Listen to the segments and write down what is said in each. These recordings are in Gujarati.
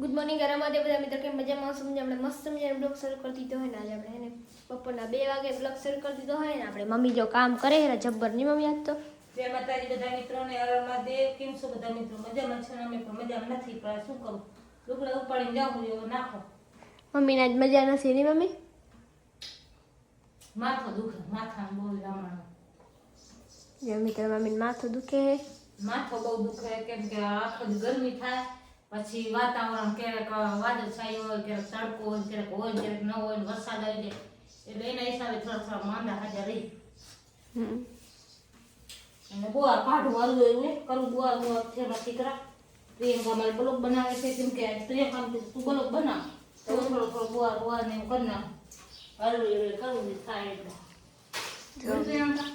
ગુડ મોર્નિંગ ગરમાતે બધા મિત્રો કે મજામાં સમજે આપણે મસ્ત મજાનો બ્લોગ શરૂ કરી દીધો હોય ને આજે આપણે એને બપોરના 2 વાગે બ્લોગ શરૂ કરી દીધો હોય ને આપણે મમ્મી જો કામ કરે હે જબ્બર ની મમ્મી આજ તો જય માતાજી બધા મિત્રોને અરમાદેવ કેમ છો બધા મિત્રો મજામાં છે અમે પણ મજામાં નથી પણ શું કરું લુગડા ઉપાડીને જાઉં જો નાખો મમ્મીને આજ મજા નથી ની મમ્મી માથું દુખે માથામાં બહુ લામણો જે મિત્રો મમ્મીને માથું દુખે હે માથું બહુ દુખે કેમ કે આખો દી ગરમી થાય પછી વાતાવરણ ક્યારેક વાદળછાયું હોય ક્યારેક તડકો હોય ક્યારેક ન હોય વરસાદ આવી જાય એટલે એના હિસાબે થોડા માંદા હાજર રહી અને બોર કાઢું વાળું એવું ને કરું બોર છે મારા દીકરા પ્રિયંકા મારે બ્લોગ બનાવે છે કેમ કે પ્રિયંકા તું બ્લોગ બનાવ તો થોડો બોર ને એવું કરી નાખ હળવું એવું કરવું થાય એટલે પ્રિયંકા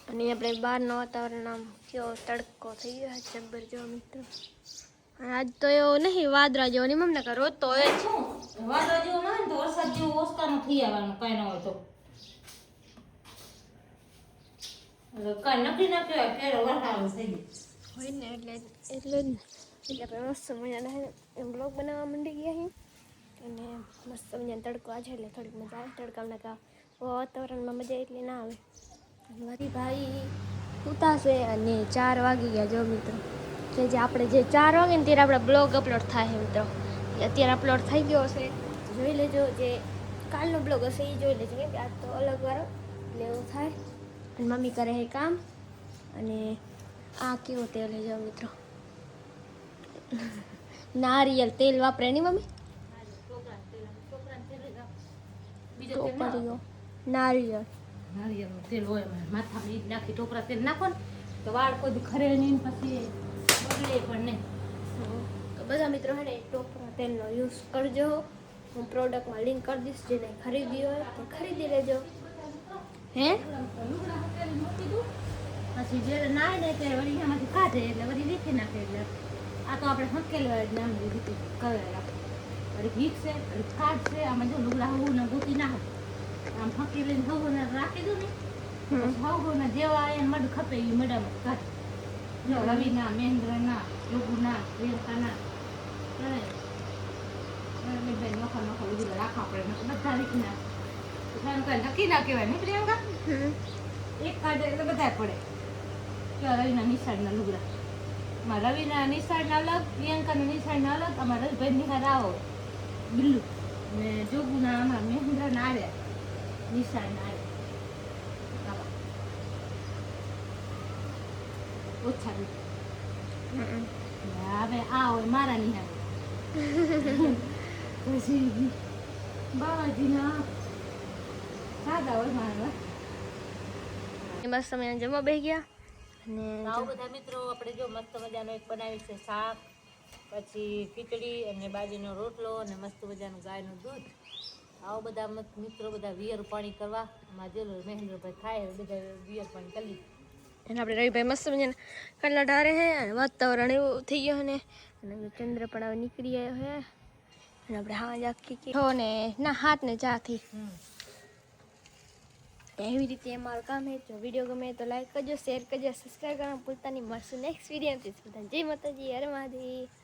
અને આપણે બહારનો વાતાવરણ આમ કેવો તડકો થઈ ગયો છે જબ્બર જો મિત્રો આજ તો એવો નહીં વાદળા જેવો નહીં મમ્મી કે રોજ તો હોય જ વાદળા જેવો ના હોય તો વરસાદ જેવું ઓસ્કારનું થઈ આવવાનું કાંઈ ન હોય તો કાંઈ નક્કી ના કહેવાય ફેરો વરસાદ થઈ ગયો હોય ને એટલે આપણે મસ્ત મજાના બ્લોગ બનાવવા માંડી ગયા છીએ અને મસ્ત મજાનો તડકો આજે એટલે થોડીક મજા આવે તડકામાં કા વાતાવરણમાં મજા એટલી ના આવે મારી ભાઈ ઉતારશે અને 4 વાગી ગયા જો મિત્રો કે જે આપણે જે 4 વાગે ને ત્યારે આપણે બ્લોગ અપલોડ થાય છે મિત્રો અત્યારે અપલોડ થઈ ગયો હશે જોઈ લેજો જે કાલનો બ્લોગ હશે એ જોઈ લેજો કેમ કે આજ તો અલગ વાળો એટલે એવું થાય અને મમ્મી કરે છે કામ અને આ કેવું તેલ લેજો મિત્રો નારિયેલ તેલ વાપરે નહીં મમ્મી ટોપરીઓ નારિયેળ નારિયેળનું તેલ હોય માથામાં ઈ નાખી ટોપરા તેલ નાખો ને તો વાળ કોઈ ખરે નહીં પછી બગડે પણ નહીં તો બધા મિત્રો હે ને ટોપરા તેલનો યુઝ કરજો હું પ્રોડક્ટમાં લિંક કરી દઈશ જેને ખરીદી હોય તો ખરીદી લેજો હે પછી જ્યારે નાય ને ત્યારે વળી એમાંથી કાઢે એટલે વળી વીખી નાખે એટલે આ તો આપણે હકેલવા જ નામ રીતે કરેલા વળી ભીખશે વળી કાઢશે આમાં જો લુગડા હવું ને ગૂંથી નાખે આમ ફકી લઈને હવું ને રાખી દઉં ને હવું ને જેવા એને મડ ખપે એ મડામાં કાઢે જો રવિના મહેન્દ્રના યોગુના પ્રિયંકાના બેન નોખા નોખા લુગડા રાખવા પડે બધા રીખ ના કઈ નક્કી ના કહેવાય ને પ્રિયંકા એક કાઢે એટલે બધા પડે કેવા રવિના નિશાળના લુગડા અમારા રવિના નિશાળના અલગ પ્રિયંકાના નિશાળના અલગ અમારા રવિભાઈ નિહાર આવો બિલ્લુ ને જોગુના અમારા મહેન્દ્રના આવ્યા નિશાળના આવ્યા ઓછા હવે આ હોય મારા નિહાર પછી બાવાજીના સાદા હોય મારા મસ્ત મજાના જમવા બેસી ગયા અને આવો બધા મિત્રો આપણે જો મસ્ત મજાનો એક બનાવી છે શાક પછી ખીચડી અને બાજરીનો રોટલો અને મસ્ત મજાનું ગાયનું દૂધ આવો બધા મિત્રો બધા વિયર પાણી કરવા આમાં જો મહેન્દ્રભાઈ ખાય બધા વિયર પાણી કરી અને આપણે રવિભાઈ મસ્ત મજાના કટલા ઢારે છે અને વાતાવરણ એવું થઈ ગયું ને અને ચંદ્ર પણ હવે નીકળી આવ્યો છે અને આપણે હા આખી છો ને ના હાથ ને ચાથી એવી રીતે અમારું કામ છે જો વિડીયો ગમે તો લાઈક કરજો શેર કરજો સબસ્ક્રાઈબ કરવાનું ભૂલતા નહીં મળશું નેક્સ્ટ વિડીયો બધા જય માતાજી હર મહાદેવ